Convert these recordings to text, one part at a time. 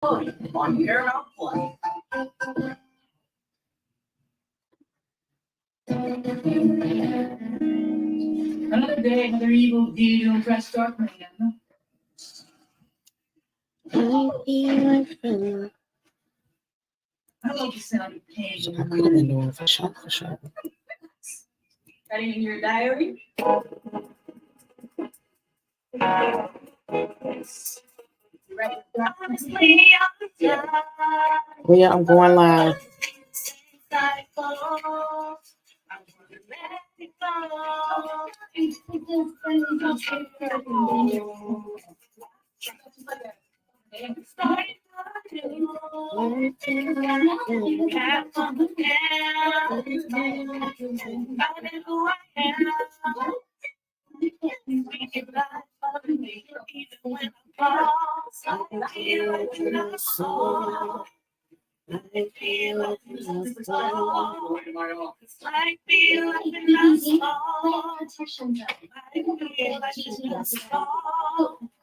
On Paramount Plus. Another day, another evil deed to impress start man. I love the sound of pain. I could have been doing for sure. Got it in your diary? Well, yeah, I'm going live.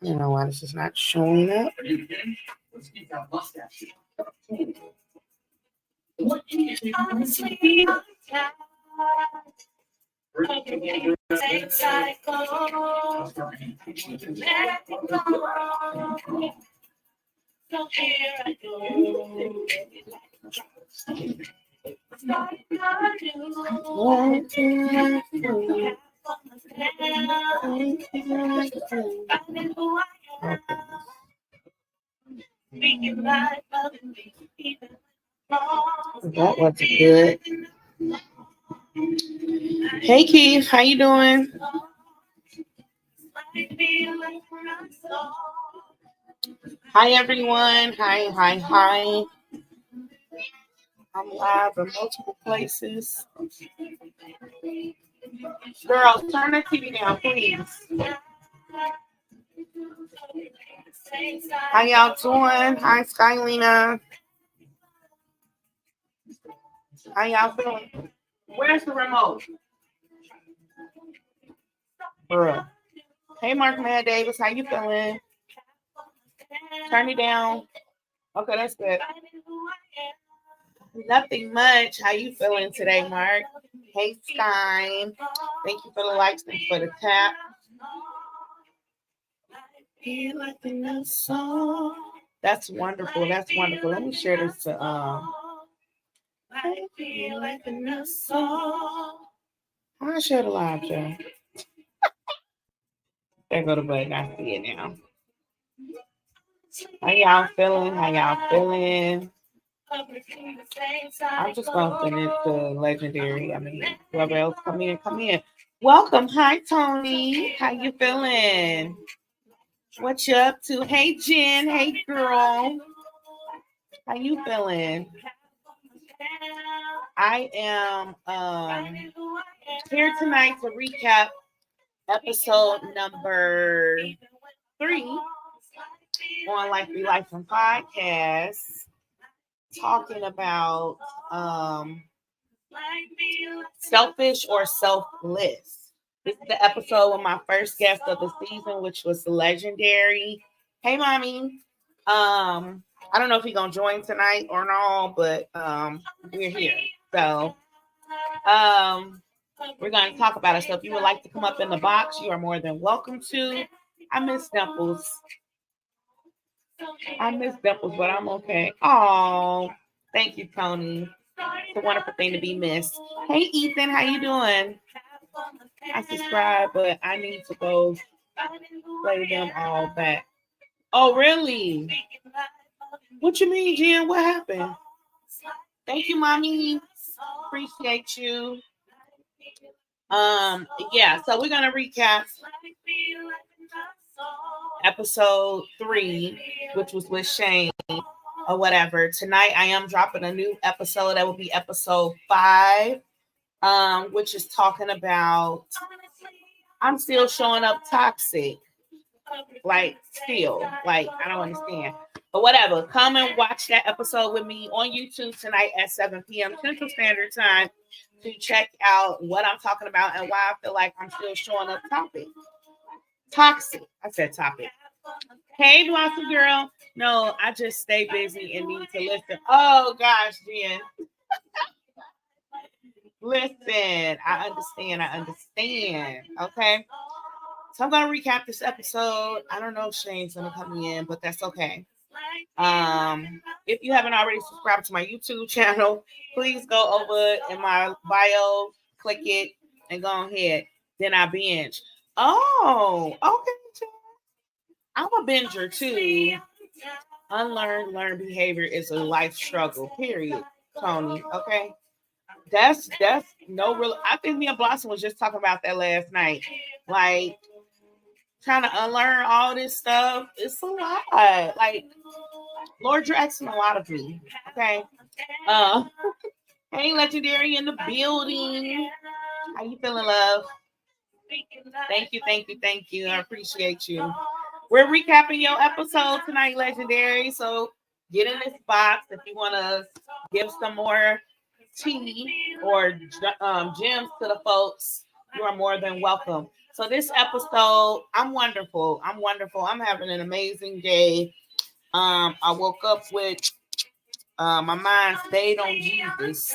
You know why this is not showing up? That was good. Hey Keith, how you doing? Hi everyone. Hi. I'm live in multiple places. Girls, turn the TV down, please. How y'all doing? Hi, Skylina. How y'all feeling? Where's the remote? Bruh. Hey, Mark Mad Davis, how you feeling? Turn it down. Okay, that's good. Nothing much. How you feeling today, Mark? Hey, Sky. Thank you for the likes and for the tap. That's wonderful. That's wonderful. Let me share this to I feel like a song. I'll share the live, Joe. There go the button. I see it now. How y'all feeling? I'm just gonna send it to Legendary. I mean, whoever else come in. Welcome. Hi, Tony. How you feeling? What you up to? Hey, Jen. Hey, girl. How you feeling? I am here tonight to recap episode number 3 on Life Be Life and Podcast, talking about selfish or selfless. This is the episode with my first guest of the season, which was the Legendary. Hey, mommy. I don't know if he's gonna join tonight or not, but we're here. So we're gonna talk about it. So if you would like to come up in the box, you are more than welcome to. I miss Dimples, but I'm okay. Oh, thank you, Tony. It's a wonderful thing to be missed. Hey, Ethan, how you doing? I subscribe, but I need to go play them all back. Oh, really? What you mean, Jen? What happened? Thank you, mommy. Appreciate you. Yeah, so we're gonna recap episode 3, which was with Shane or whatever. Tonight I am dropping a new episode that will be episode 5, which is talking about I'm still showing up toxic. Like, still, like, I don't understand. But whatever, come and watch that episode with me on YouTube tonight at 7 p.m. Central Standard Time to check out what I'm talking about and why I feel like I'm still showing up toxic. I said topic. Hey, Blossom Girl. No, I just stay busy and need to listen. Oh gosh, Jen. Listen, I understand. I understand. Okay. So I'm gonna recap this episode. I don't know if Shane's gonna come in, but that's okay. If you haven't already subscribed to my YouTube channel, please go over in my bio, click it, and go ahead. Then I binge. Oh, okay. I'm a binger too. Unlearned learned behavior is a life struggle. Period, Tony. Okay. That's no real. I think me and Blossom was just talking about that last night. Like trying to unlearn all this stuff. It's a lot. Like Lord, you're asking a lot of me. Okay. Uh, hey, Legendary in the building. How you feeling, love? Thank you, thank you, thank you. I appreciate you. We're recapping your episode tonight, Legendary. So get in this box if you want to give some more tea or gems to the folks. You are more than welcome. So this episode, I'm wonderful. I'm wonderful. I'm having an amazing day. I woke up with my mind stayed on Jesus.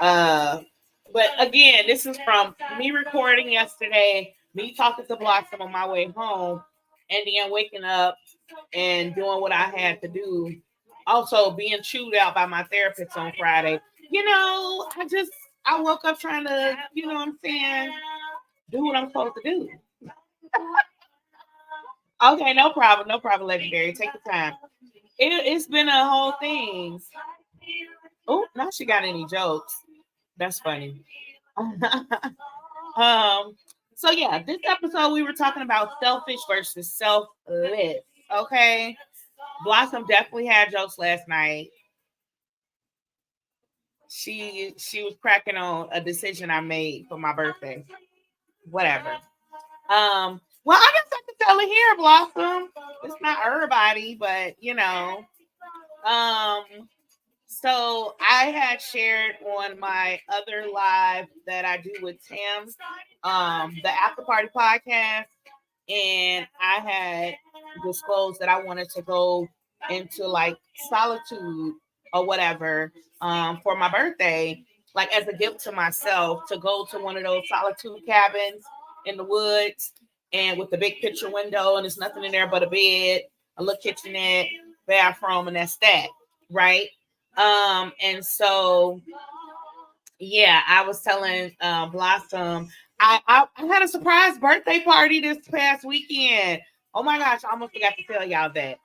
But again, this is from me recording yesterday, me talking to Blossom on my way home, and then waking up and doing what I had to do. Also being chewed out by my therapist on Friday. I woke up trying to, what I'm saying, do what I'm supposed to do. Okay, no problem, Legendary. Take your time. It's been a whole thing. Oh, now she got any jokes. That's funny. So yeah, this episode we were talking about selfish versus selfless. Okay. Blossom definitely had jokes last night. She was cracking on a decision I made for my birthday. Whatever. Well, I guess I can tell it here, Blossom. It's not everybody, but Um, so I had shared on my other live that I do with Tim, the After Party podcast, and I had disclosed that I wanted to go into like solitude or whatever for my birthday, like as a gift to myself, to go to one of those solitude cabins in the woods and with the big picture window, and there's nothing in there but a bed, a little kitchenette, bathroom, and that's that, right? And so yeah, I was telling Blossom, I had a surprise birthday party this past weekend. Oh my gosh, I almost forgot to tell y'all that.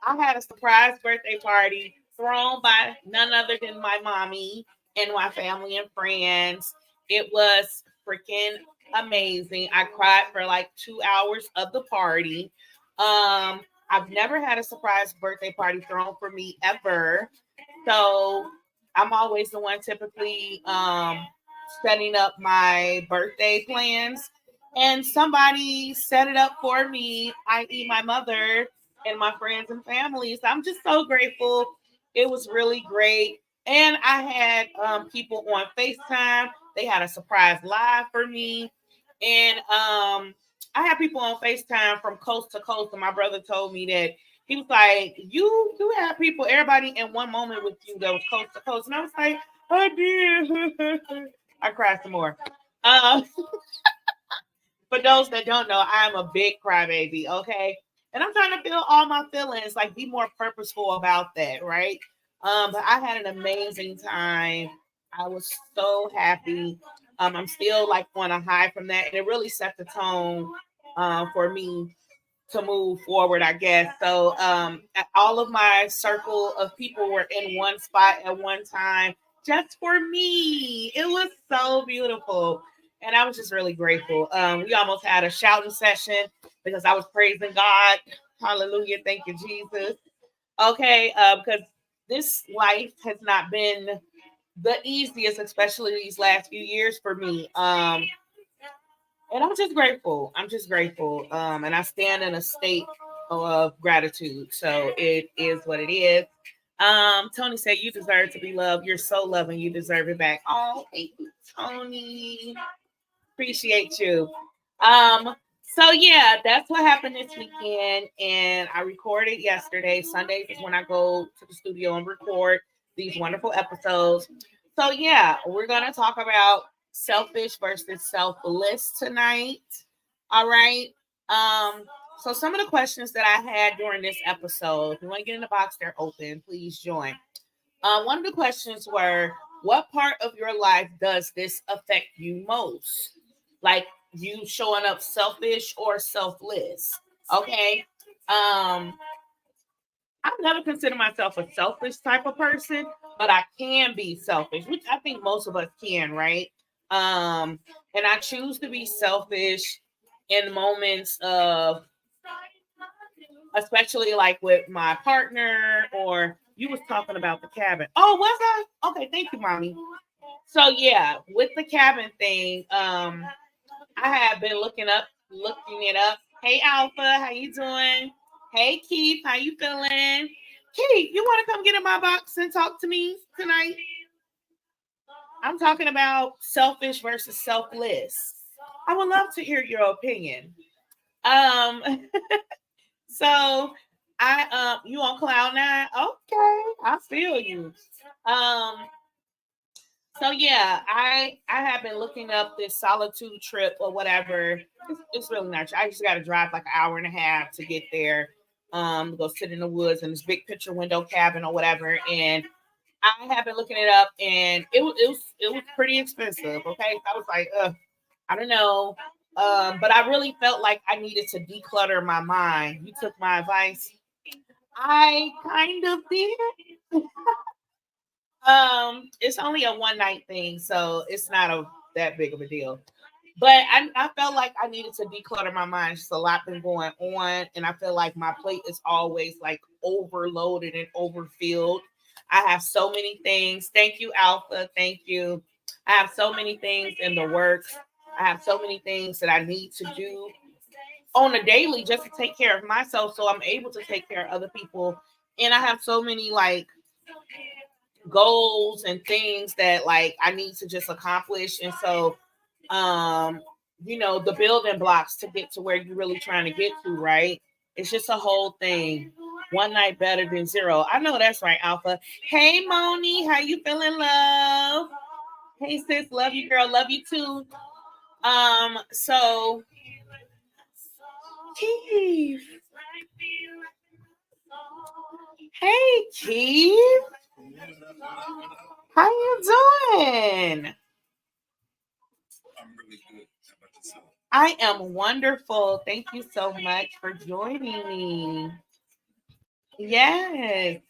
I had a surprise birthday party thrown by none other than my mommy and my family and friends. It was freaking amazing. I cried for like 2 hours of the party. I've never had a surprise birthday party thrown for me ever. So I'm always the one typically setting up my birthday plans. And somebody set it up for me, i.e., my mother and my friends and family. So I'm just so grateful. It was really great. And I had people on FaceTime. They had a surprise live for me. And I had people on FaceTime from coast to coast. And my brother told me that he was like, you have people, everybody in one moment with you that was coast to coast. And I was like, I did. I cried some more. Uh, for those that don't know, I'm a big crybaby, okay? And I'm trying to feel all my feelings, like be more purposeful about that, right? But I had an amazing time. I was so happy. I'm still like on a high from that. And it really set the tone for me to move forward, I guess. So all of my circle of people were in one spot at one time just for me. It was so beautiful. And I was just really grateful. We almost had a shouting session because I was praising God. Hallelujah. Thank you, Jesus. Okay. Because this life has not been the easiest, especially these last few years for me. And I'm just grateful. I'm just grateful. And I stand in a state of gratitude. So it is what it is. Tony said, you deserve to be loved. You're so loving. You deserve it back. Oh, thank you, Tony. Appreciate you. So yeah, that's what happened this weekend, and I recorded yesterday. Sundays is when I go to the studio and record these wonderful episodes. So yeah, we're gonna talk about selfish versus selfless tonight. All right. Um. So some of the questions that I had during this episode, if you want to get in the box, they're open. Please join. One of the questions were, what part of your life does this affect you most? Like you showing up selfish or selfless. Okay. I've never considered myself a selfish type of person, but I can be selfish, which I think most of us can, right? Um, and I choose to be selfish in moments of, especially like with my partner, or you was talking about the cabin. Oh, was I? Okay, thank you, mommy. So yeah, with the cabin thing, I have been looking it up. Hey Alpha, how you doing? Hey Keith, how you feeling? Keith, you want to come get in my box and talk to me tonight? I'm talking about selfish versus selfless. I would love to hear your opinion. Um, so you on cloud nine? Okay, I feel you. Um, So yeah, I have been looking up this solitude trip or whatever. It's really not. I just got to drive like an hour and a half to get there. Go sit in the woods in this big picture window cabin or whatever. And I have been looking it up, and it was pretty expensive. Okay, so I was like, I don't know. But I really felt like I needed to declutter my mind. You took my advice. I kind of did. It's only a one night thing, so it's not that big of a deal. But I felt like I needed to declutter my mind. Just a lot been going on, and I feel like my plate is always like overloaded and overfilled. I have so many things. Thank you, Alpha. Thank you. I have so many things in the works. I have so many things that I need to do on a daily just to take care of myself, so I'm able to take care of other people. And I have so many like goals and things that like I need to just accomplish. And so um the building blocks to get to where you're really trying to get to, right? It's just a whole thing. One night better than zero. I know that's right, Alpha. Hey Moni, how you feeling, love? Hey sis, love you, girl, love you too. So Keith. Hey Keith, how you doing? I am wonderful. Thank you so much for joining me. Yes.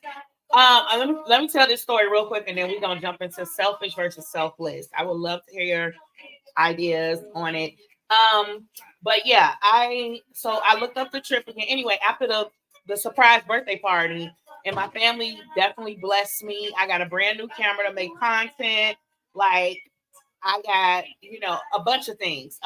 Let me tell this story real quick, and then we're gonna jump into selfish versus selfless. I would love to hear your ideas on it. But yeah, I looked up the trip again. Anyway, after the surprise birthday party, and my family definitely blessed me. I got a brand new camera to make content. Like I got, a bunch of things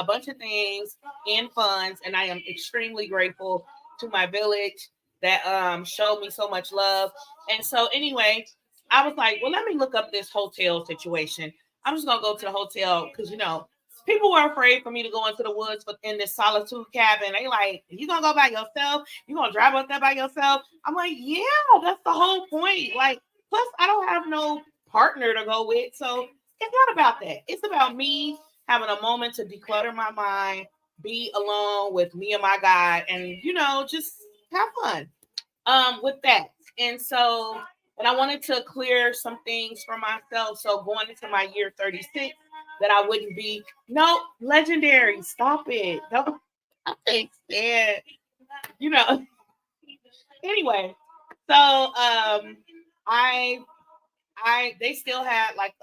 and funds, and I am extremely grateful to my village that showed me so much love. And so anyway, I was like, well, let me look up this hotel situation. I'm just gonna go to the hotel because people were afraid for me to go into the woods in this solitude cabin. They like, you gonna go by yourself? You gonna drive up there by yourself? I'm like, yeah, that's the whole point. Like, plus I don't have no partner to go with, so it's not about that. It's about me having a moment to declutter my mind, be alone with me and my God, and just have fun with that. And so, and I wanted to clear some things for myself. So going into my year 36, that I wouldn't be legendary. Stop it. Don't I think that you know. Anyway, so I they still had like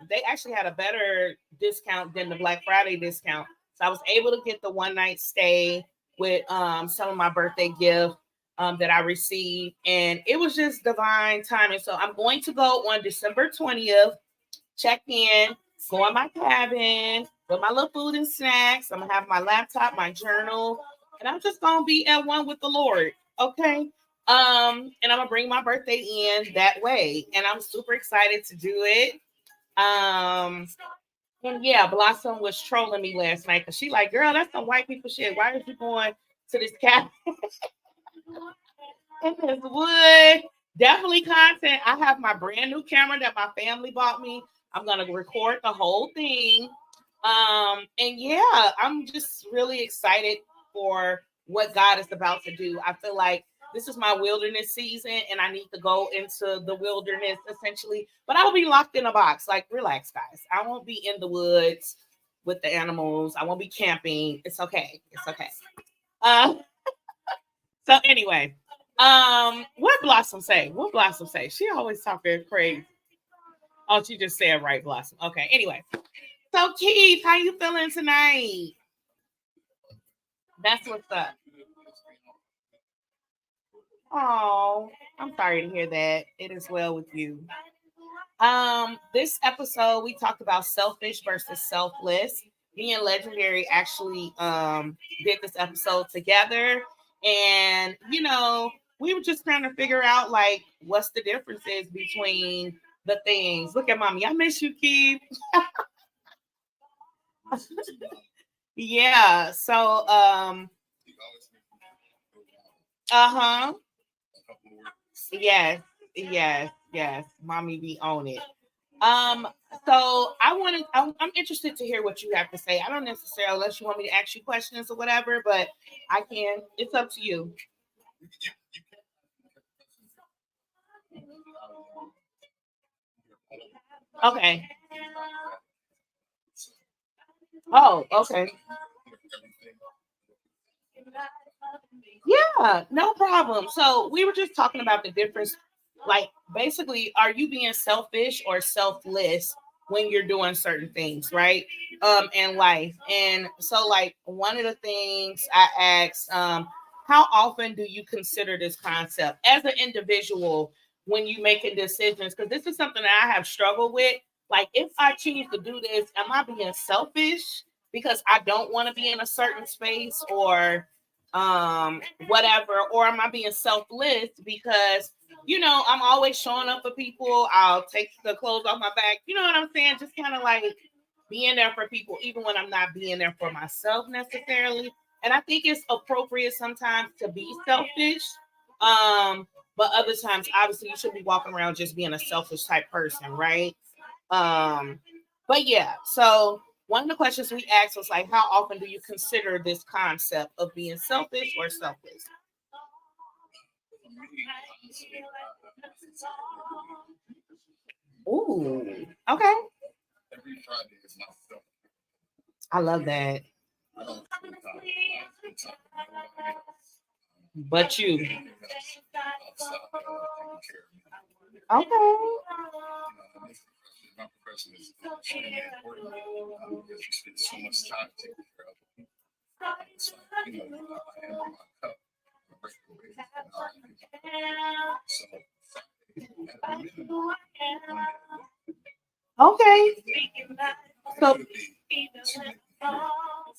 they actually had a better discount than the Black Friday discount. So I was able to get the one night stay with some of my birthday gift that I received, and it was just divine timing. So I'm going to go on December 20th, check in, go in my cabin with my little food and snacks. I'm gonna have my laptop, my journal, and I'm just gonna be at one with the Lord. Okay. And I'm gonna bring my birthday in that way, and I'm super excited to do it. Um, And yeah, Blossom was trolling me last night because she like, girl, that's some white people shit. Why are you going to this cabin in this wood? Definitely content. I have my brand new camera that my family bought me. I'm gonna record the whole thing. And yeah, I'm just really excited for what God is about to do. I feel like this is my wilderness season and I need to go into the wilderness essentially, but I'll be locked in a box. Like, relax, guys. I won't be in the woods with the animals. I won't be camping. It's okay. It's okay. Uh, so anyway, what Blossom say? What Blossom say? She always talking crazy. Oh, she just said right, Blossom. Okay. Anyway, so Keith, how you feeling tonight? That's what's up. Oh, I'm sorry to hear that. It is well with you. This episode we talked about selfish versus selfless. Me and Legendary actually did this episode together, and we were just trying to figure out like what's the differences between the things. Look at mommy, I miss you, Keith. Yeah. So uh-huh. Yes, yes. Mommy be on it. Um, so I'm interested to hear what you have to say. I don't necessarily unless you want me to ask you questions or whatever, but I can. It's up to you. Okay. Oh, okay. Yeah, no problem. So we were just talking about the difference. Like, basically, are you being selfish or selfless when you're doing certain things, right? In life. And so, like, one of the things I asked, how often do you consider this concept as an individual when you making decisions? Because this is something that I have struggled with. Like, if I choose to do this, am I being selfish because I don't want to be in a certain space, or whatever, or am I being selfless because I'm always showing up for people. I'll take the clothes off my back, you know what I'm saying, just kind of like being there for people even when I'm not being there for myself necessarily. And I think it's appropriate sometimes to be selfish, but other times obviously you should be walking around just being a selfish type person, right? um but yeah, so one of the questions we asked was like, how often do you consider this concept of being selfish or selfless? Ooh, okay. I love that. But you. Okay. Okay. So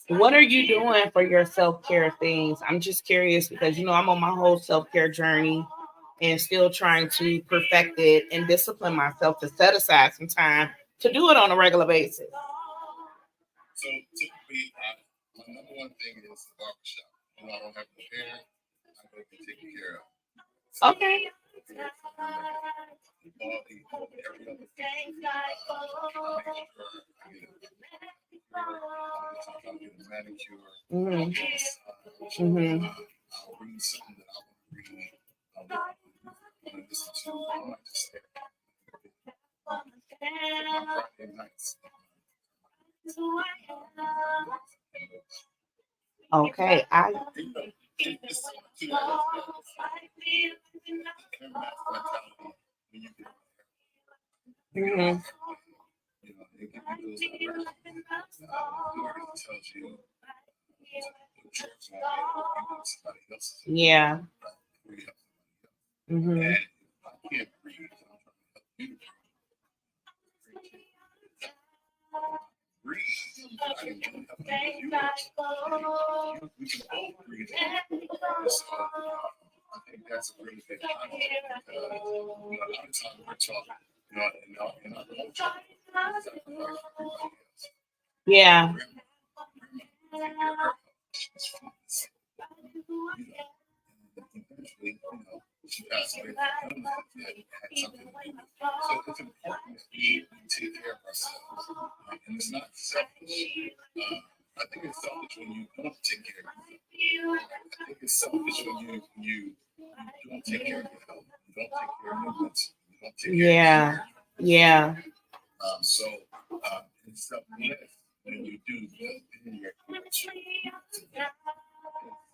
what are you doing for your self-care things? I'm just curious because I'm on my whole self-care journey and still trying to perfect it and discipline myself to set aside some time to do it on a regular basis. Okay. Hmm. Hmm. Okay. Mhm. Yeah. Hmm. Yeah. Eventually, she passed away from illness that had something to do with it. So it's important that we take care of ourselves. And it's not selfish. I think it's selfish when you don't take care of yourself. I think it's selfish when you don't take care of your health. You don't take care of your mental. You don't take care of your Yeah. Yeah. so it's selfless when you do because then you're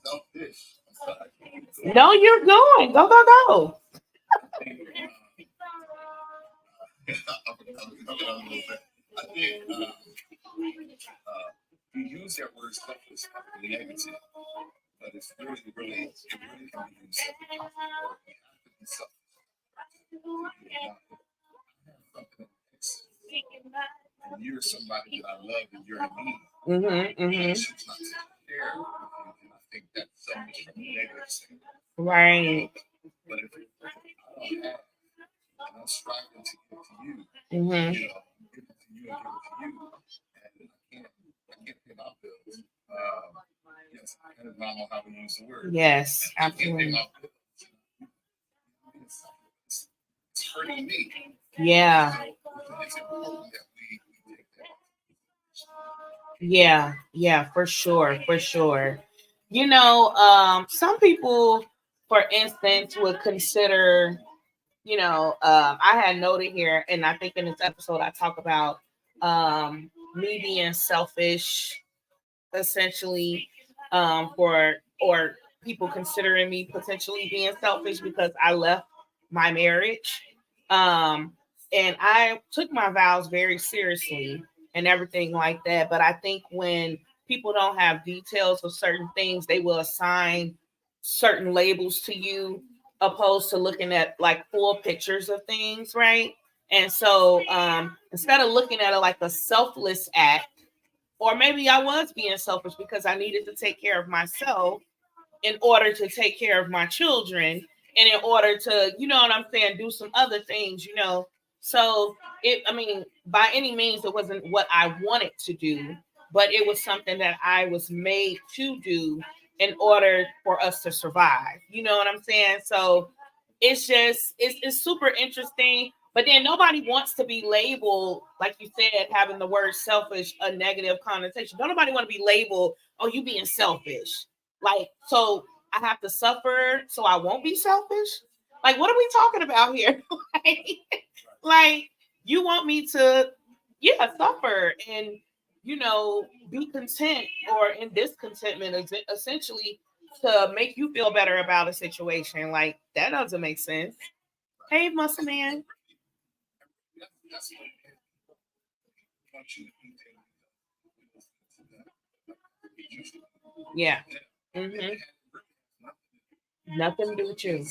selfish. I'm sorry. No, you're going. Go, go, go. I think, a little bit. I think you use that word selfless as a negative, but it's really, it really can be used as a positive. We have to be selfless. Something and you're somebody that I love and you're in need. Mm-hmm. Mm-hmm. Choose not to share with you, and I think that's selfish from a negative standpoint. Right. But if I don't have, and I'm striving to give to you, Mm-hmm. give it to you and give it to you, and I can't pay my bills. Yes, and I don't know how to use the word. Yes, I can't pay absolutely. my bills. It's hurting me. Yeah. So it's important that we take that. Yeah. Yeah, for sure. For sure. Some people, for instance, would consider, I had noted here, and I think in this episode I talk about me being selfish, essentially, or people considering me potentially being selfish because I left my marriage. Um, and I took my vows very seriously and everything like that. But I think when people don't have details of certain things, they will assign certain labels to you opposed to looking at like full pictures of things, right? And so instead of looking at it like a selfless act, or maybe I was being selfish because I needed to take care of myself in order to take care of my children and in order to, you know what I'm saying, do some other things. So by any means, it wasn't what I wanted to do, but it was something that I was made to do in order for us to survive. You know what I'm saying? So it's super interesting. But then nobody wants to be labeled, like you said, having the word selfish a negative connotation. Don't nobody want to be labeled, oh, you being selfish. Like, so I have to suffer so I won't be selfish? Like, what are we talking about here? like, you want me to, yeah, suffer and, be content or in discontentment, essentially, to make you feel better about a situation. Like, that doesn't make sense. Hey, muscle man. That's what it is. Want you to do Yeah. Mm-hmm. Nothing to do with you.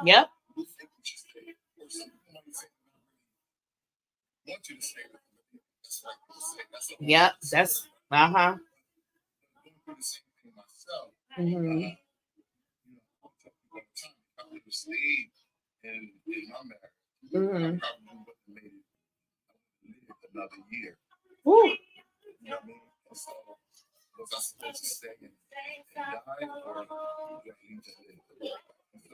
Yep. Yep. That's uh-huh. Mm-hmm. Mm-hmm. Another year. Woo. You know what I mean? So was I supposed to stay and die or leave to live?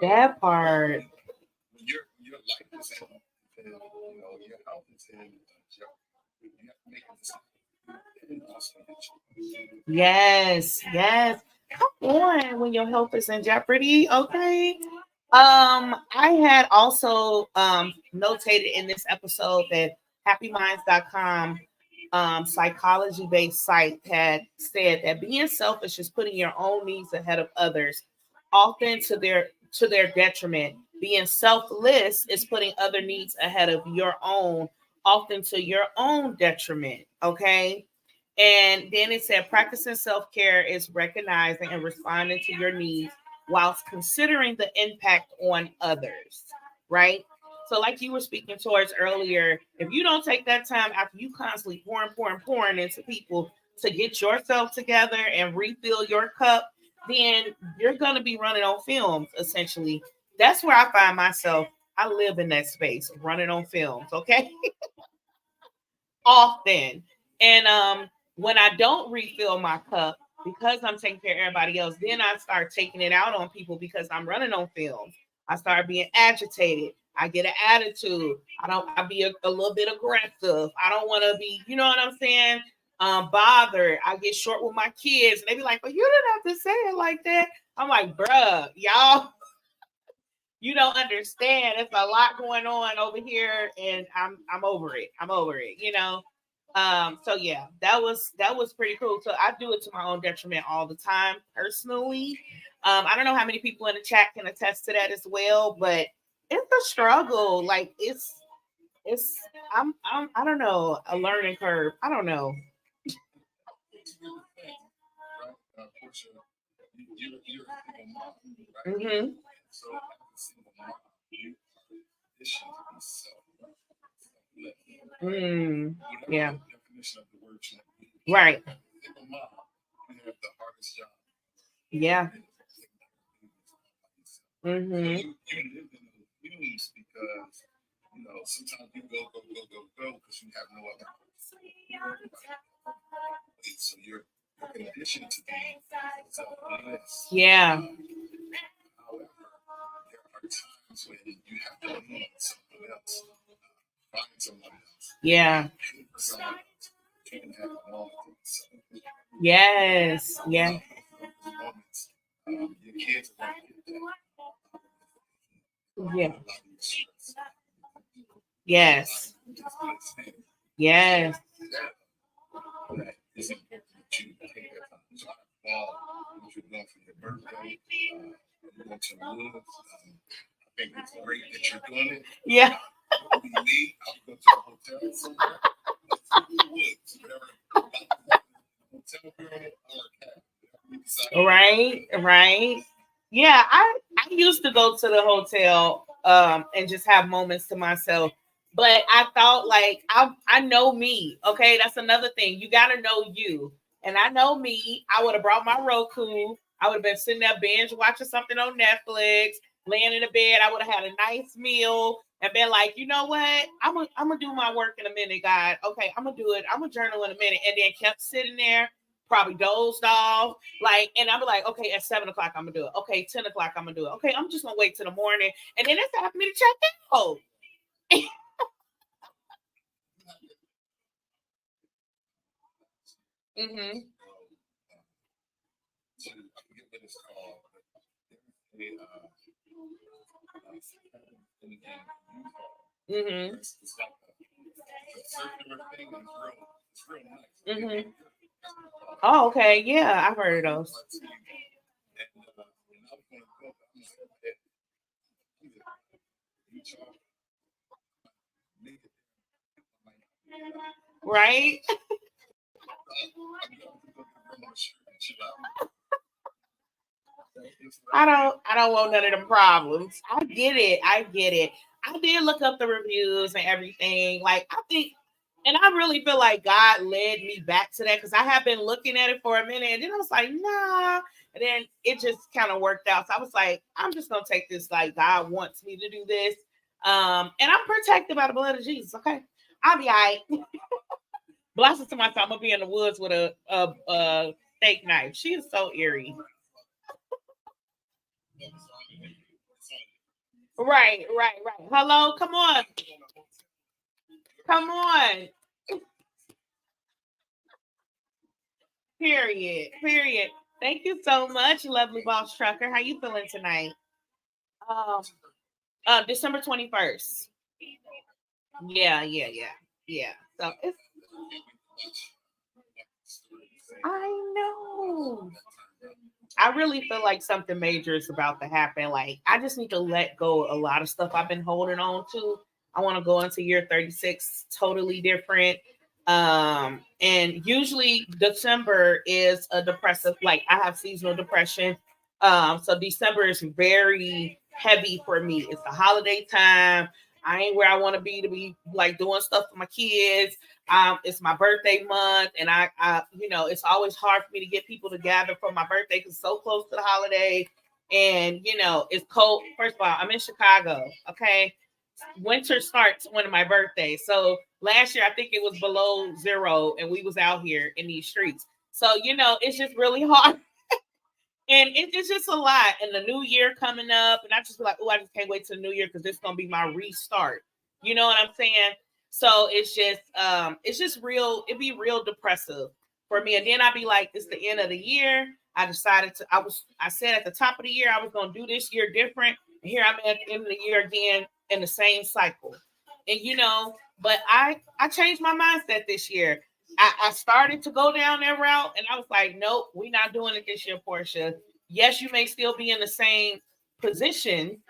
That part. When your life is in your health is in jeopardy. You have to make a decision. And also Yes, yes. Come on when your health is in jeopardy, okay? I had also notated in this episode that happyminds.com psychology based site had said that being selfish is putting your own needs ahead of others, often to their detriment. Being selfless is putting other needs ahead of your own, often to your own detriment. Okay. And then it said practicing self care is recognizing and responding to your needs whilst considering the impact on others, right? So, like you were speaking towards earlier, if you don't take that time after you constantly pouring into people to get yourself together and refill your cup, then you're going to be running on fumes, essentially. that's where I find myself. I live in that space, running on films, okay? Often. And when I don't refill my cup because I'm taking care of everybody else, then I start taking it out on people because I'm running on films. I start being agitated. I get an attitude. I be a little bit aggressive. I don't want to be, you know what I'm saying? Bothered. I get short with my kids. And they be like, well, you didn't have to say it like that. I'm like, bruh, y'all, you don't understand. It's a lot going on over here, and I'm over it. I'm over it, you know. So yeah, that was pretty cool. So I do it to my own detriment all the time personally. I don't know how many people in the chat can attest to that as well, but it's a struggle. Like it's I don't know, a learning curve. I don't know. Mm-hmm. Mm, yeah. Right. Yeah. Mm-hmm. Because sometimes you go because you have no other. So you're conditioned to be selfless. Yeah. However, there are times when you have to lean on someone else, find someone else. Yeah. Someone else. You can have a moment to yourself. Yes. Yeah. Moments, your kids are going to get that. Yeah. Yes. Yes. That is important that you take that time. So I applaud what you're doing for your birthday. You're going to the woods. I think it's great that you're doing it. Yeah. Me, I'll go to a hotel somewhere. Woods, whatever. Hotel girl or Right, right. Yeah, I used to go to the hotel and just have moments to myself. But I thought like I know me. Okay, that's another thing. You gotta know you. And I know me. I would have brought my Roku. I would have been sitting there binge watching something on Netflix, laying in the bed. I would have had a nice meal and been like, you know what? I'm gonna do my work in a minute, God. Okay, I'm gonna do it. I'm gonna journal in a minute. And then kept sitting there, probably dozed off. Like, and I'm like, okay, at 7 o'clock, I'm gonna do it. Okay, 10 o'clock, I'm gonna do it. Okay, I'm just gonna wait till the morning. And then it's time for me to check out. Mm-hmm. So I forget what it's called. Mm-hmm. It's like a circular thing. It's real nice. Mm-hmm. Oh, okay. Yeah, I've heard of those. Right? I don't want none of them problems. I get it. I get it. I did look up the reviews and everything. Like I think and I really feel like God led me back to that because I have been looking at it for a minute and then I was like, nah. And then it just kind of worked out. So I was like, I'm just gonna take this like God wants me to do this. And I'm protected by the blood of Jesus. Okay. I'll be all right. Blessed to myself, I'm gonna be in the woods with a steak knife. She is so eerie. Right, right, right. Hello, come on. Come on. Period. Period. Thank you so much, lovely boss trucker. How you feeling tonight? Um, December 21st. Yeah, yeah, yeah, yeah. So it's I know. I really feel like something major is about to happen. Like I just need to let go of a lot of stuff I've been holding on to. I want to go into year 36 totally different. And usually December is a depressive, like I have seasonal depression. So December is very heavy for me. It's the holiday time. I ain't where I want to be like doing stuff for my kids. It's my birthday month, and it's always hard for me to get people to gather for my birthday because it's so close to the holiday. And it's cold. First of all, I'm in Chicago. Okay, winter starts when my birthday. So last year I think it was below 0, and we was out here in these streets. So it's just really hard. And it's just a lot. And the new year coming up, and I just feel like, oh, I just can't wait till the new year because this is gonna be my restart. You know what I'm saying? So it's just real. It'd be real depressive for me. And then I'd be like, it's the end of the year. I said at the top of the year I was gonna do this year different. And here I'm at the end of the year again in the same cycle. And but I changed my mindset this year. I started to go down that route, and I was like, nope, we're not doing it this year, Portia. Yes, you may still be in the same position,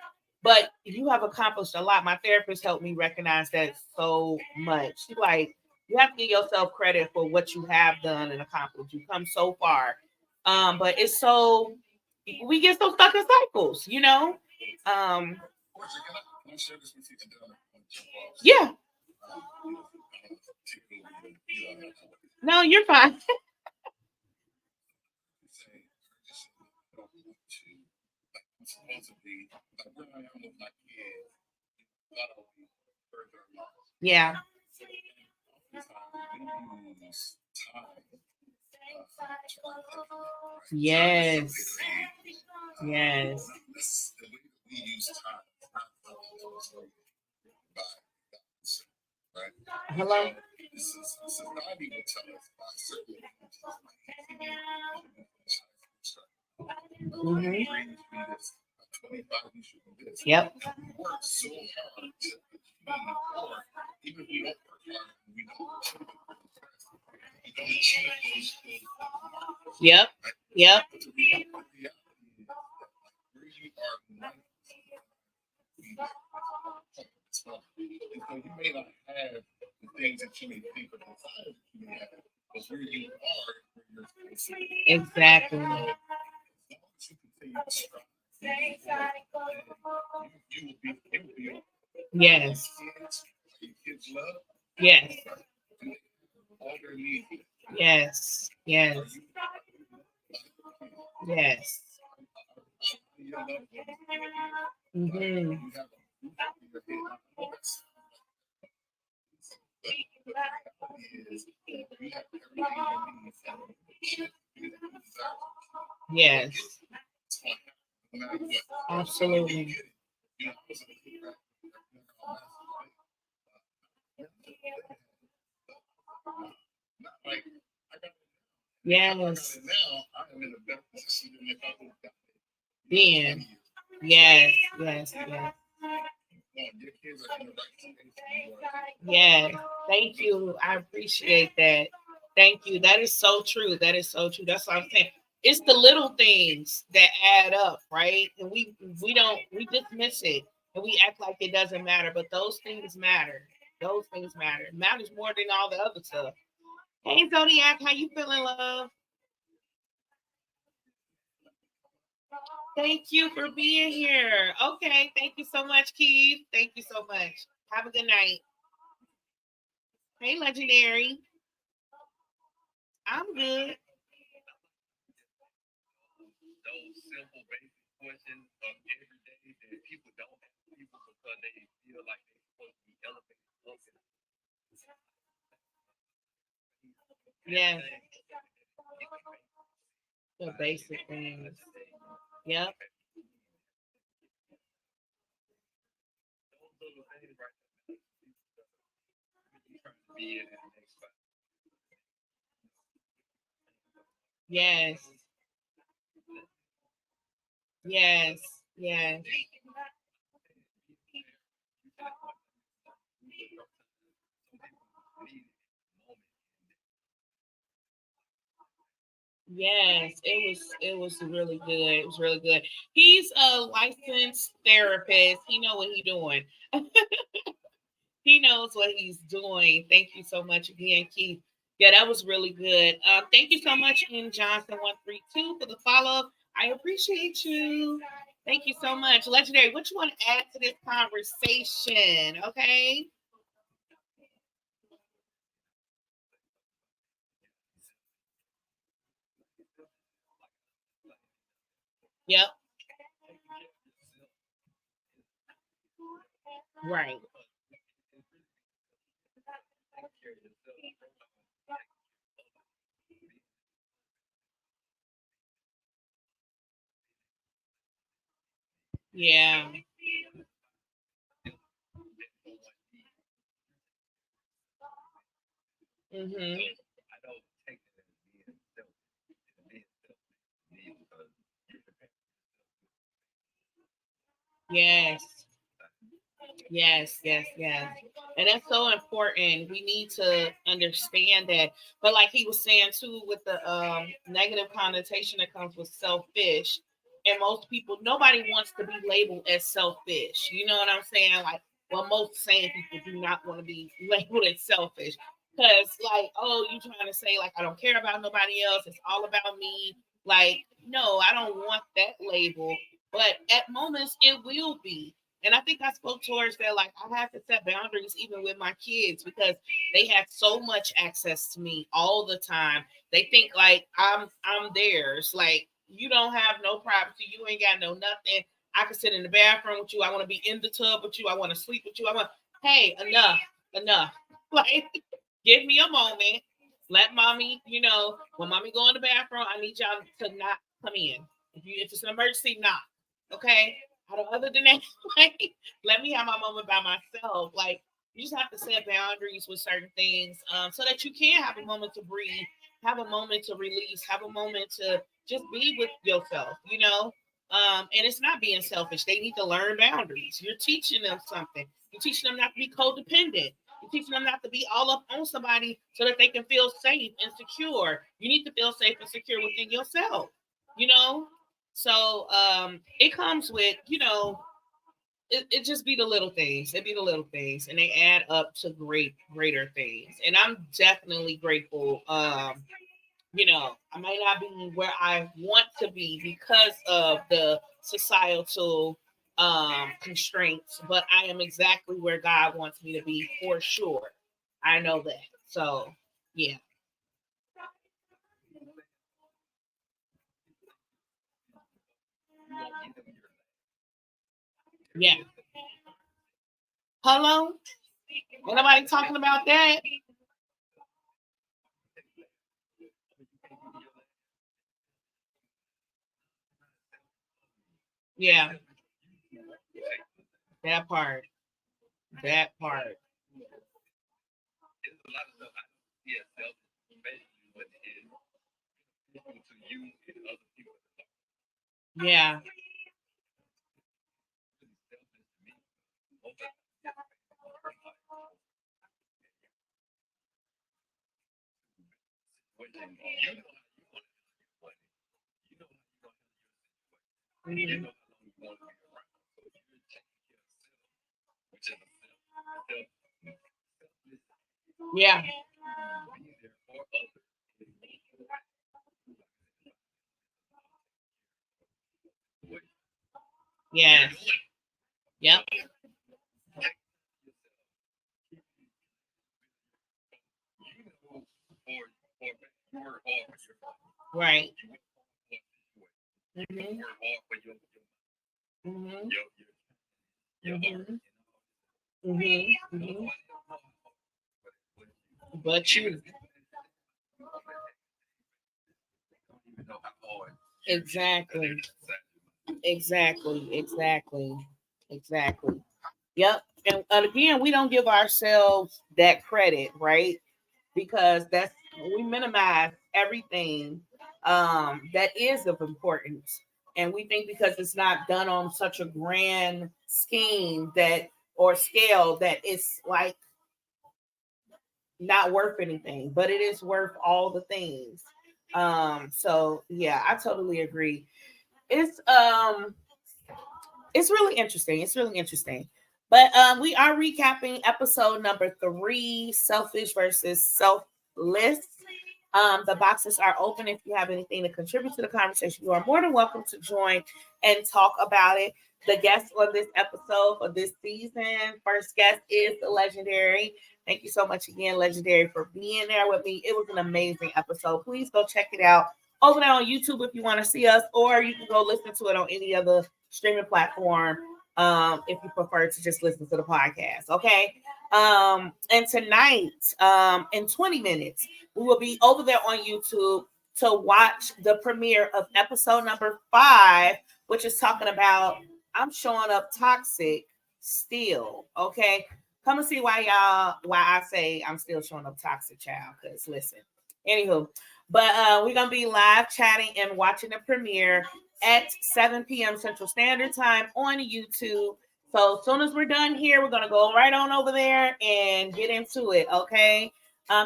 but you have accomplished a lot. My therapist helped me recognize that so much. She's like, you have to give yourself credit for what you have done and accomplished. You've come so far. But it's so we get so stuck in cycles, Portia, can I share this with you? And then I'm jump off. Yeah. You know, No, you're fine. Supposedly, like where I am with my kids, thought I would be further along. Yeah. Oftentimes we use time. Yes. Yes. This the way that we use time is not by right? Hello. This is society will tell us by certain ages. 25, you should do this. Yep. We work so hard to achieve, or even if we don't work hard, we don't achieve it. We don't achieve those. Yep. Right? Yep. But the reality is that where you are now, so you may not have the things that you may think or desire that you may have, but where you are, where you're Exactly. as long as you continue to strive. You will be Yes. kids love. Yes. All their needs. Yes. Yes. Yes. Mm-hmm. Yes. Absolutely. Yes. Then. Yes. Yes. Yes. Yes. Thank you. I appreciate that. Thank you. That is so true. That is so true. That's what I'm saying. It's the little things that add up, right? And we dismiss it and we act like it doesn't matter, but those things matter. Those things matter. It matters more than all the other stuff. Hey Zodiac, how you feeling, love? Thank you for being here. Okay, thank you so much, Keith. Thank you so much. Have a good night. Hey, Legendary. I'm good. Those simple basic questions of every day that people don't ask people because they feel like they're supposed to be elevated. Yeah. The basic things. Yep. Yes. Yes. Yes. Yes, it was really good. It was really good. He's a licensed therapist. He know what he's doing. He knows what he's doing. Thank you so much again, Keith. Yeah, that was really good. Thank you so much, in Johnson 132 for the follow. I appreciate you. Thank you so much, Legendary. What you want to add to this conversation? Okay. Yep. Right. Yeah. Mm-hmm. Yes. Yes, yes, yes. And that's so important. We need to understand that. But like he was saying too, with the negative connotation that comes with selfish, and most people, nobody wants to be labeled as selfish. You know what I'm saying? Like, well, most sane people do not want to be labeled as selfish. Because, like, oh, you trying to say, like, I don't care about nobody else. It's all about me. Like, no, I don't want that label. But at moments, it will be. And I think I spoke towards that. Like, I have to set boundaries even with my kids because they have so much access to me all the time. They think like I'm theirs. Like, you don't have no privacy. You ain't got no nothing. I can sit in the bathroom with you. I want to be in the tub with you. I want to sleep with you. I want, hey, enough, enough. Like, give me a moment. Let mommy, when mommy go in the bathroom, I need y'all to not come in. If it's an emergency, knock. Okay. Other than that, like, let me have my moment by myself. Like, you just have to set boundaries with certain things, so that you can have a moment to breathe, have a moment to release, have a moment to just be with yourself. And it's not being selfish. They need to learn boundaries. You're teaching them something. You're teaching them not to be codependent. You're teaching them not to be all up on somebody so that they can feel safe and secure. You need to feel safe and secure within yourself. You know, it comes with, it just be the little things. It be the little things, and they add up to greater things. And I'm definitely grateful. I may not be where I want to be because of the societal constraints, but I am exactly where God wants me to be for sure. I know that. So yeah, yeah. Hello, ain't nobody talking about that. Yeah, that part. That part. Yeah. Mhm. Yeah. Yes. Yep. Right. Mhm. Mhm. Mhm. Mhm. Mhm. But you exactly. Exactly. Exactly. Exactly. Yep. And again, we don't give ourselves that credit, right? Because that's we minimize everything that is of importance. And we think because it's not done on such a grand scheme that or scale that it's like not worth anything, but it is worth all the things. So yeah, I totally agree. It's um it's really interesting. It's really interesting. But we are recapping episode number 3, selfish versus selfless. The boxes are open. If you have anything to contribute to the conversation, you are more than welcome to join and talk about it. The guest on this episode for this season, first guest is the legendary. Thank you so much again, legendary, for being there with me. It was an amazing episode. Please go check it out over there on YouTube if you want to see us, or you can go listen to it on any other streaming platform if you prefer to just listen to the podcast. Okay. And tonight, in 20 minutes, we will be over there on YouTube to watch the premiere of episode number 5, which is talking about I'm showing up toxic still. Okay. Come and see why I say I'm still showing up toxic, child. Because listen, anywho, but we're gonna be live chatting and watching the premiere at 7 p.m. Central Standard Time on YouTube. So as soon as we're done here, we're gonna go right on over there and get into it. Okay.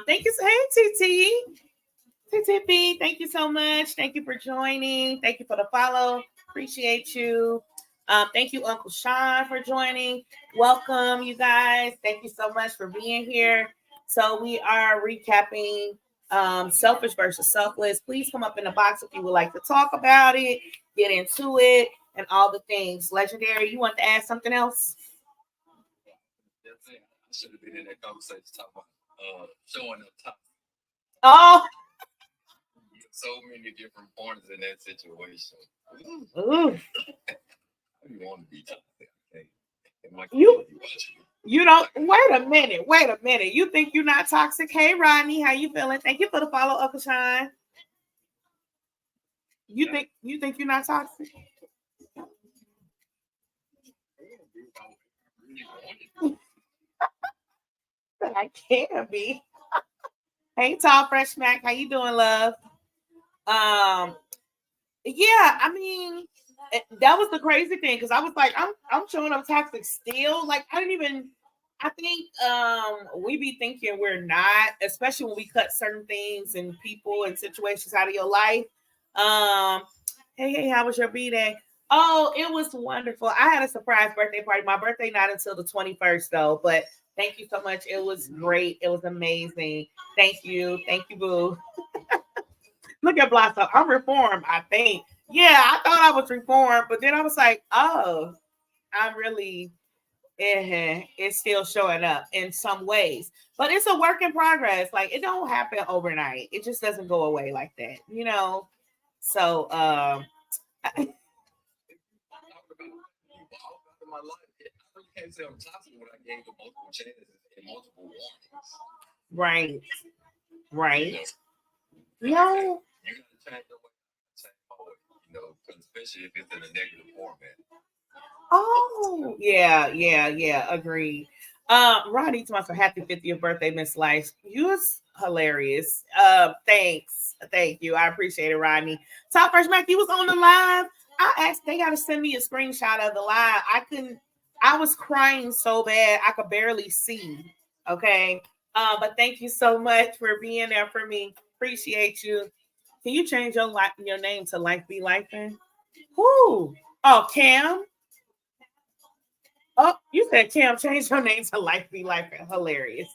Thank you. Hey, TTP, thank you so much. Thank you for joining. Thank you for the follow. Appreciate you. Thank you, Uncle Sean, for joining. Welcome, you guys. Thank you so much for being here. So we are recapping Selfish versus Selfless. Please come up in the box if you would like to talk about it, get into it, and all the things. Legendary, you want to add something else? I should have been in that conversation talking about showing up top. Oh, so many different points in that situation. ooh. You want to be toxic, okay? You don't wait a minute. You think you're not toxic? Hey Rodney, how you feeling? Thank you for the follow, Uncle Sean. You think you're not toxic? I can't be. Hey Tall Fresh Mac, how you doing, love? Yeah, I mean, that was the crazy thing because I was like, I'm showing up toxic still. Like I didn't even. I think we be thinking we're not, especially when we cut certain things and people and situations out of your life. Hey, how was your B-Day? Oh, it was wonderful. I had a surprise birthday party. My birthday not until the 21st though, but thank you so much. It was great. It was amazing. Thank you, boo. Look at Blossom. I'm reformed, I think. Yeah, I thought I was reformed, but then I was like, oh, I'm really, it's still showing up in some ways. But it's a work in progress. Like, it don't happen overnight. It just doesn't go away like that, you know? So, my life. I can't say I'm toxic when I gave them multiple chances and multiple warnings. Right. You know, you gotta change the way you say forward, you know, especially if it's in a negative format. Oh, yeah. Agreed. Ronnie to my happy 50th birthday, Miss Life. You was hilarious. Thanks. Thank you. I appreciate it, Rodney. Top Fresh Mac, you was on the live. I asked they gotta send me a screenshot of the live. I was crying so bad I could barely see. Okay. But thank you so much for being there for me. Appreciate you. Can you change your name to Life Be Life? Who? Oh, Cam. Oh, you said Cam, change your name to Life Be Life. Hilarious.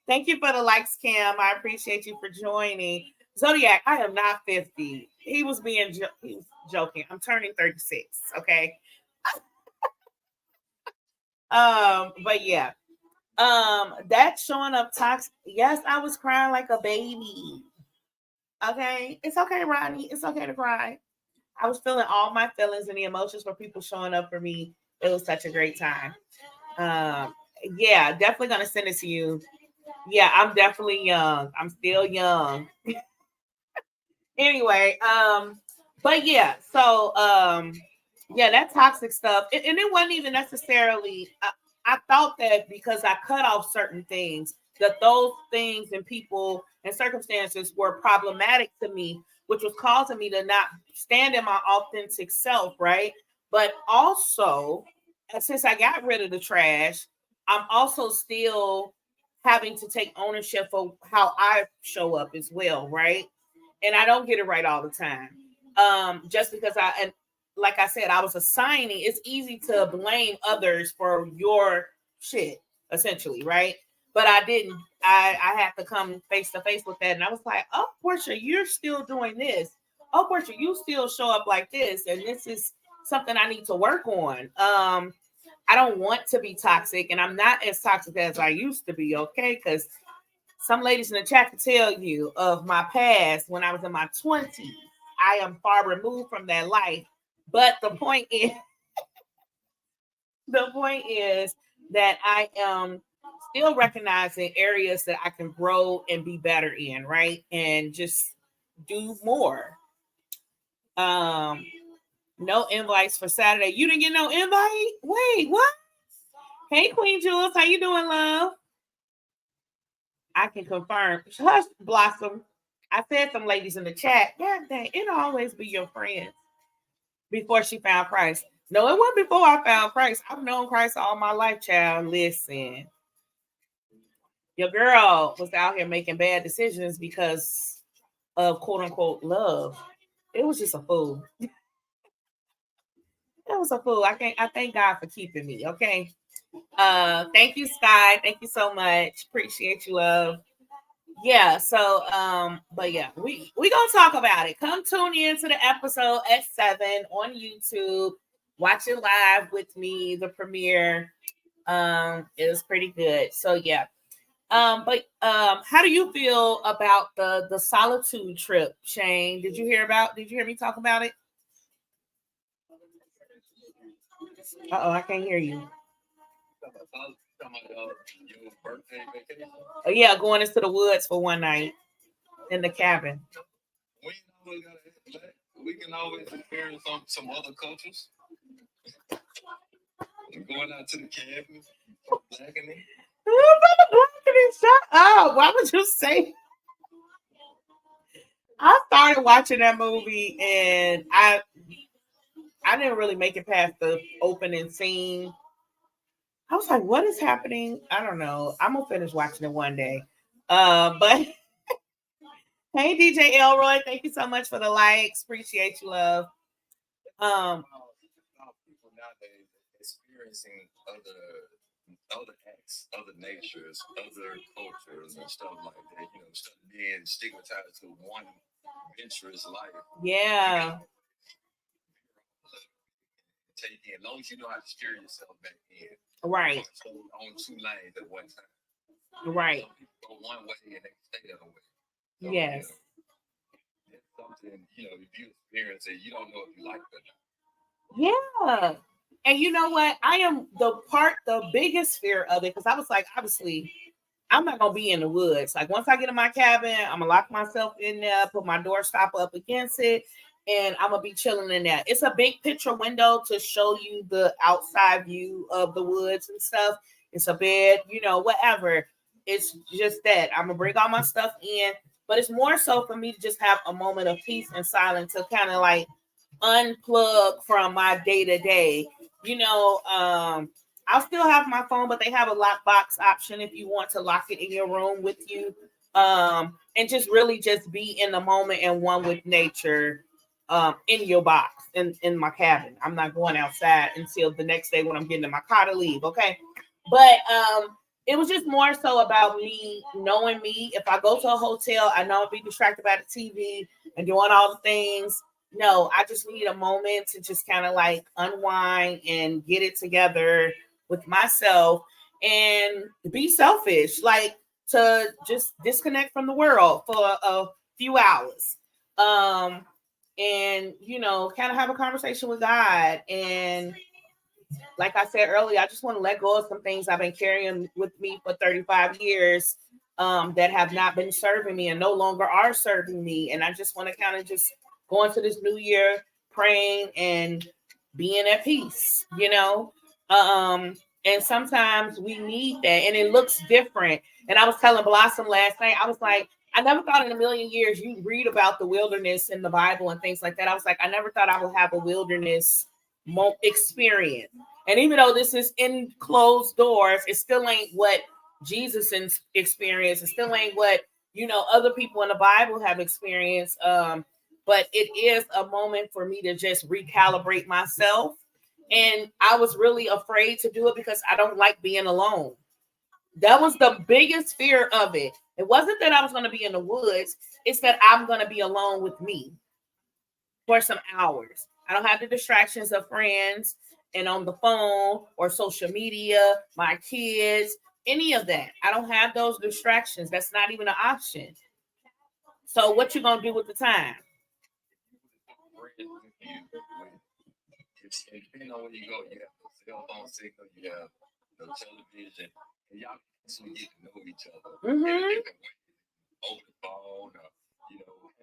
Thank you for the likes, Cam. I appreciate you for joining. Zodiac, I am not 50. He was joking. I'm turning 36. Okay. But yeah. That showing up toxic. Yes, I was crying like a baby. Okay. It's okay, Rodney. It's okay to cry. I was feeling all my feelings and the emotions for people showing up for me. It was such a great time. Yeah, definitely gonna send it to you. Yeah, I'm definitely young. I'm still young. Anyway, but yeah, so yeah, that toxic stuff, and it wasn't even necessarily. I thought that because I cut off certain things, that those things and people and circumstances were problematic to me, which was causing me to not stand in my authentic self, right? But also, since I got rid of the trash, I'm also still having to take ownership for how I show up as well, right? And I don't get it right all the time. Just because and like I said, I was assigning, it's easy to blame others for your shit, essentially, right? But I didn't. I had to come face to face with that. And I was like, oh, Portia, you're still doing this. Oh, Portia, you still show up like this. And this is something I need to work on. I don't want to be toxic, and I'm not as toxic as I used to be, okay? Because some ladies in the chat can tell you of my past when I was in my 20s. I am far removed from that life. But the point is, The point is that I am still recognizing areas that I can grow and be better in, right? And just do more. Um, no invites for Saturday. You didn't get no invite? Wait, what? Hey, Queen Jules, how you doing, love? I can confirm. Hush, Blossom. I said some ladies in the chat. God dang, it'll always be your friends before she found Christ. No, it wasn't before I found Christ. I've known Christ all my life, child. Listen, your girl was out here making bad decisions because of quote unquote love. It was just a fool. It was a fool. I thank God for keeping me. Okay. Thank you, Sky. Thank you so much. Appreciate you, love. Yeah, so but yeah, we gonna talk about it. Come tune in to the episode at 7 on YouTube. Watch it live with me, the premiere. It was pretty good. So yeah. But how do you feel about the solitude trip, Shane? Did you hear me talk about it? Uh-oh, I can't hear you. Oh yeah, going into the woods for one night in the cabin. We can always experience some other cultures. Going out to the cabin, blackening. Shut up. Why would you say? I started watching that movie and I didn't really make it past the opening scene. I was like, what is happening? I don't know. I'm gonna finish watching it one day. But hey DJ Elroy, thank you so much for the likes. Appreciate you, love. People nowadays experiencing other acts, other natures, other cultures, and stuff like that. You know, instead of being stigmatized to one adventurous life. Yeah. Take in, as long as you know how to steer yourself back in. Right. On two lanes at one time. Right. Some people go one way and they stay that way. So, yes. It's something, if you experience it, you don't know if you like it. Yeah. And you know what? I am the biggest fear of it because I was like, obviously, I'm not gonna be in the woods. Like once I get in my cabin, I'm gonna lock myself in there, put my door stopper up against it, and I'm gonna be chilling in there. It's a big picture window to show you the outside view of the woods and stuff. It's a bed, whatever. It's just that I'm gonna bring all my stuff in, but it's more so for me to just have a moment of peace and silence to kind of like unplug from my day to day. I'll still have my phone, but they have a lockbox option if you want to lock it in your room with you. And just really just be in the moment and one with nature in your box in my cabin. I'm not going outside until the next day when I'm getting in my car to leave. Okay. But it was just more so about me knowing me. If I go to a hotel, I know I'll be distracted by the TV and doing all the things. No, I just need a moment to just kind of like unwind and get it together with myself and be selfish, like to just disconnect from the world for a few hours. And kind of have a conversation with God. And like I said earlier, I just want to let go of some things I've been carrying with me for 35 years that have not been serving me and no longer are serving me. And I just want to kind of just go into this new year praying and being at peace. And sometimes we need that and it looks different. And I was telling Blossom last night, I was like, I never thought in a million years you read about the wilderness in the Bible and things like that. I was like, I never thought I would have a wilderness experience. And even though this is in closed doors, it still ain't what Jesus experienced. It still ain't what other people in the Bible have experienced. But it is a moment for me to just recalibrate myself. And I was really afraid to do it because I don't like being alone. That was the biggest fear of it. It wasn't that I was going to be in the woods. It's that I'm going to be alone with me for some hours. I don't have the distractions of friends and on the phone or social media, my kids, any of that. I don't have those distractions. That's not even an option. So what you going to do with the time? Depending on where you go, you have to cell phone signal, you have no television, and y'all actually get to know each other Mm-hmm. in a different way over the phone, or having network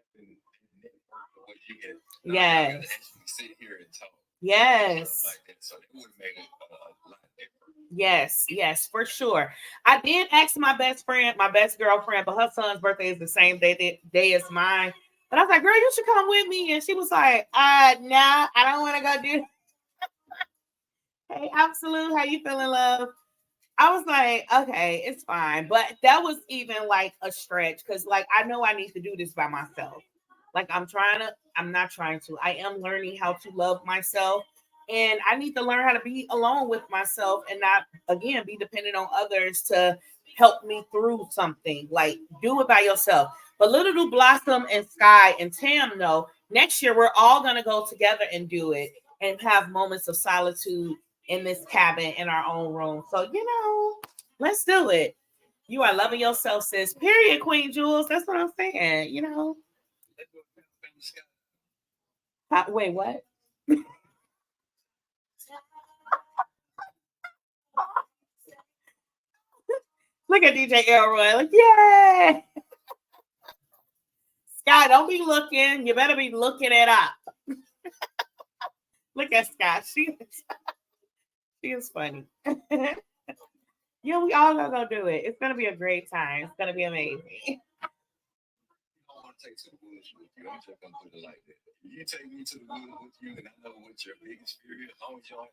where you can yes, actually sit here and talk. yes. Like that. So it would make it a lot different. Yes, for sure. I did ask my best friend, my best girlfriend, but her son's birthday is the same day as mine. But I was like, girl, you should come with me. And she was like, nah, I don't want to go do. Hey, Absolute, how you feeling, love? I was like, okay, it's fine. But that was even like a stretch because, like, I know I need to do this by myself. Like, I'm not trying to. I am learning how to love myself. And I need to learn how to be alone with myself and not, again, be dependent on others to help me through something. Like, do it by yourself. But little do Blossom and Sky and Tam know next year we're all going to go together and do it and have moments of solitude in this cabin in our own room. So, let's do it. You are loving yourself, sis. Period, Queen Jules. That's what I'm saying. Wait, what? Look at DJ Elroy. Like, yay! Sky, don't be looking. You better be looking it up. Look at Sky. She is funny. Yeah, we all gonna do it. It's gonna be a great time. It's gonna be amazing. I don't want to take to the woods with you. I'm just gonna put it like that. You take me to the woods with you, and I know what your biggest fear is. I don't join.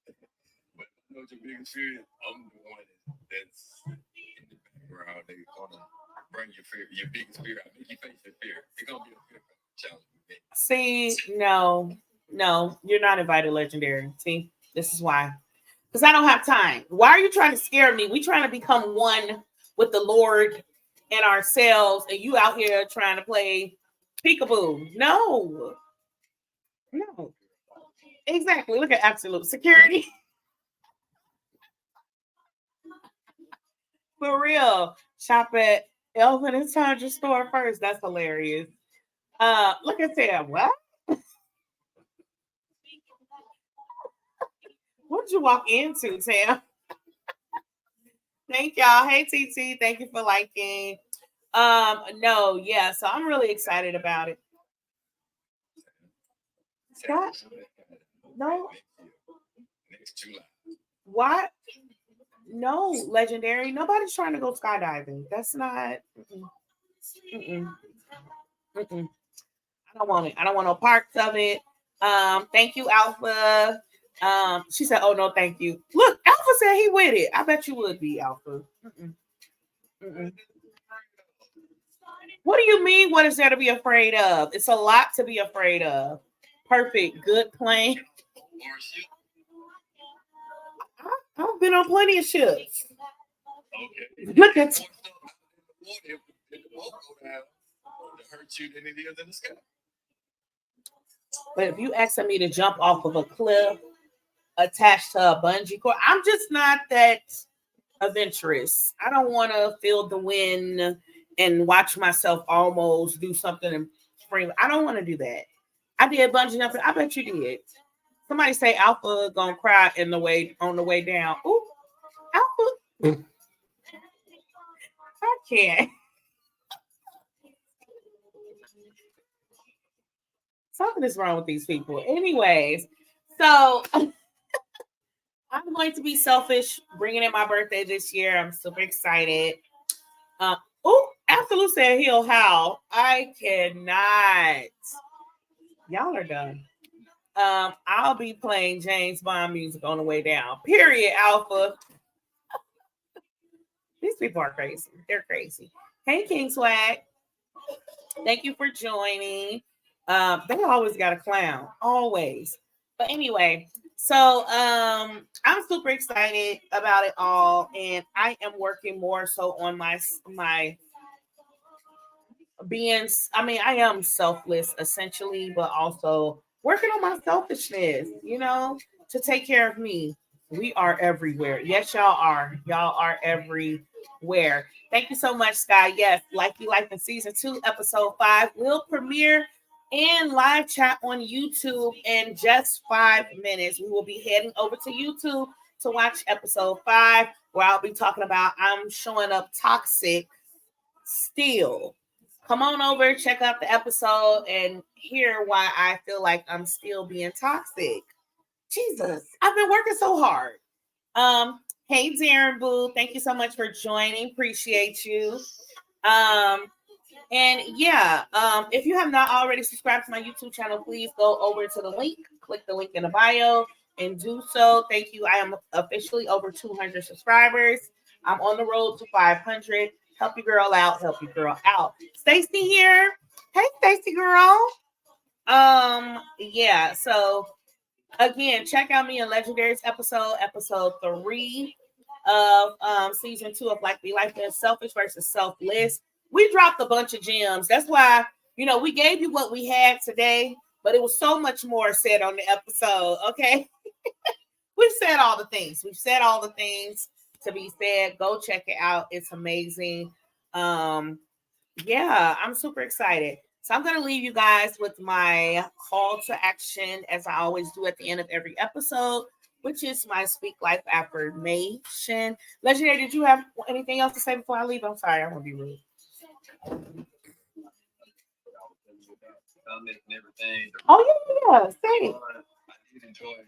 But I know what your biggest fear is. I'm the one that's in the background. They're gonna bring your fear, your biggest fear out. Make you face your fear. It's gonna be a fear challenge with me. See, no, you're not invited, Legendary. See, this is why. Because I don't have time. Why are you trying to scare me? We trying to become one with the Lord and ourselves, and you out here trying to play peekaboo. No. Exactly. Look at Absolute Security. For real. Shop at Elvin and Sandra store first. That's hilarious. Look at Tam. What? What did you walk into, Tam? Thank y'all. Hey TT, thank you for liking. No, yeah, so I'm really excited about it. Scott? No. Next July. What? No, Legendary. Nobody's trying to go skydiving. That's not. Mm-mm. Mm-mm. I don't want it. I don't want no parts of it. Thank you, Alpha. She said, "Oh no, thank you." Look, Alpha said he with it. I bet you would be, Alpha. Mm-mm. Mm-mm. What do you mean? What is there to be afraid of? It's a lot to be afraid of. Perfect, good plane. I've been on plenty of ships. Okay. Look at hurt you than it is in the sky. But if you asking me to jump off of a cliff attached to a bungee cord, I'm just not that adventurous. I don't want to feel the wind and watch myself almost do something and spring. I don't want to do that. I did bungee jumping. I bet you did. Somebody say Alpha gonna cry on the way down. Ooh, Alpha. I can't. Something is wrong with these people. Anyways, so I'm going to be selfish, bringing in my birthday this year. I'm super excited. Absolute said he'll howl. I cannot. Y'all are done. I'll be playing James Bond music on the way down. Period, Alpha. These people are crazy. They're crazy. Hey, King Swag. Thank you for joining. They always got a clown. Always. But anyway, so I'm super excited about it all. And I am working more so on my being, I am selfless essentially, but also working on my selfishness, to take care of me. We are everywhere. Yes, y'all are. Y'all are everywhere. Thank you so much, Sky. Yes, Like You Like in season 2, episode 5 will premiere and live chat on YouTube in just 5 minutes. We will be heading over to YouTube to watch episode 5, where I'll be talking about I'm showing up toxic still. Come on over, check out the episode, and hear why I feel like I'm still being toxic. Jesus, I've been working so hard. Hey Darren Boo, thank you so much for joining. Appreciate you. And yeah, if you have not already subscribed to my YouTube channel, please go over to the link, click the link in the bio, and do so. Thank you. I am officially over 200 subscribers. I'm on the road to 500. Help your girl out. Help your girl out. Stacy here. Hey, Stacy girl. Yeah. So again, check out me in Legendary's episode 3 of season 2 of Like Be Life and Selfish versus Selfless. We dropped a bunch of gems. That's why, we gave you what we had today, but it was so much more said on the episode. Okay. We've said all the things. We've said all the things to be said. Go check it out. It's amazing. Yeah, I'm super excited. So I'm going to leave you guys with my call to action, as I always do at the end of every episode, which is my Speak Life affirmation. Legendary, did you have anything else to say before I leave? I'm sorry, I won't be rude. Oh, yeah, same. I did enjoy it,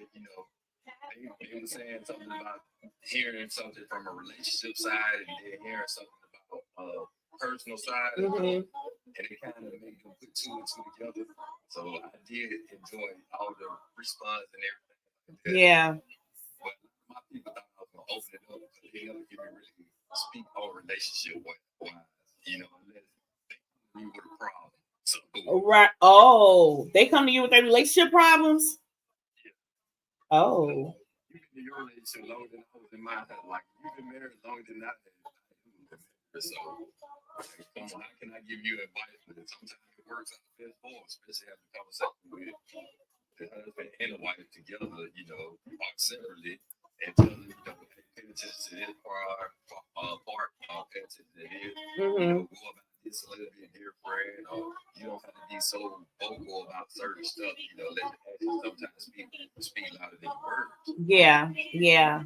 they were saying something about hearing something from a relationship side and then hearing something about personal side, and it kind of made them put two and two together. So I did enjoy all the response and everything. Yeah. But my people thought I was gonna open it up, but they never give me really speak on relationship wise, unless they come to me with a problem. So right. Oh, they come to you with their relationship problems. Yeah. Oh. You've been in your relationship longer than I was in mine. Like you've been married longer than I have. So, how can I give you advice? But sometimes it works out the best for, especially having a conversation with the husband and the wife together, or separately, and tell them, hey, pay attention to this part, pay attention to this, go about this a little bit different, or you don't have to be so vocal about certain stuff, let the actions sometimes speak louder than words. Yeah.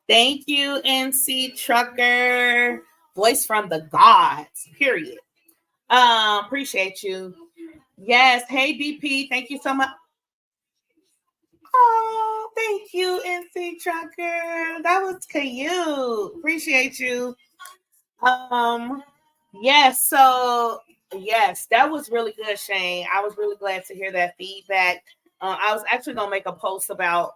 Thank you, NC Trucker. Voice from the gods, period. Appreciate you. Yes. Hey, BP. Thank you so much. Oh, thank you, NC Trucker. That was cute. Appreciate you. Yes. So, yes, that was really good, Shane. I was really glad to hear that feedback. I was actually gonna make a post about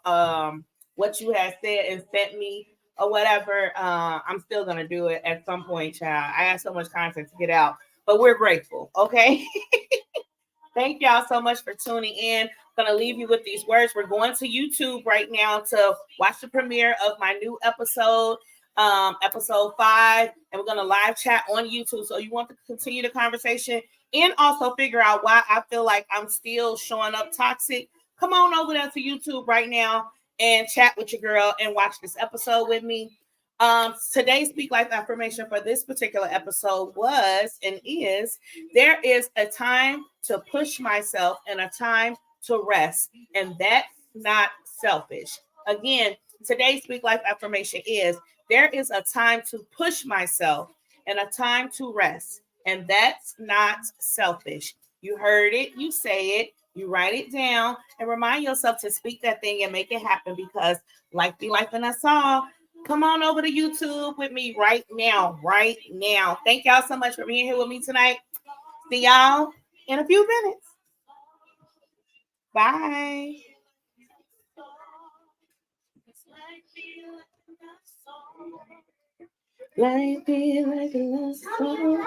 what you had said and sent me or whatever. I'm still gonna do it at some point, child. I got so much content to get out, but we're grateful. Okay. Thank y'all so much for tuning in. I'm going to leave you with these words. We're going to YouTube right now to watch the premiere of my new episode, episode 5, and we're going to live chat on YouTube. So you want to continue the conversation and also figure out why I feel like I'm still showing up toxic. Come on over there to YouTube right now and chat with your girl and watch this episode with me. Today's Speak Life affirmation for this particular episode was and is: there is a time to push myself and a time to rest, and that's not selfish. Again, today's Speak Life affirmation is: there is a time to push myself and a time to rest, and that's not selfish. You heard it, you say it, you write it down, and remind yourself to speak that thing and make it happen, because like Be Life in us all. Come on over to YouTube with me right now. Thank y'all so much for being here with me tonight. See y'all in a few minutes. Bye. Life be like a love song.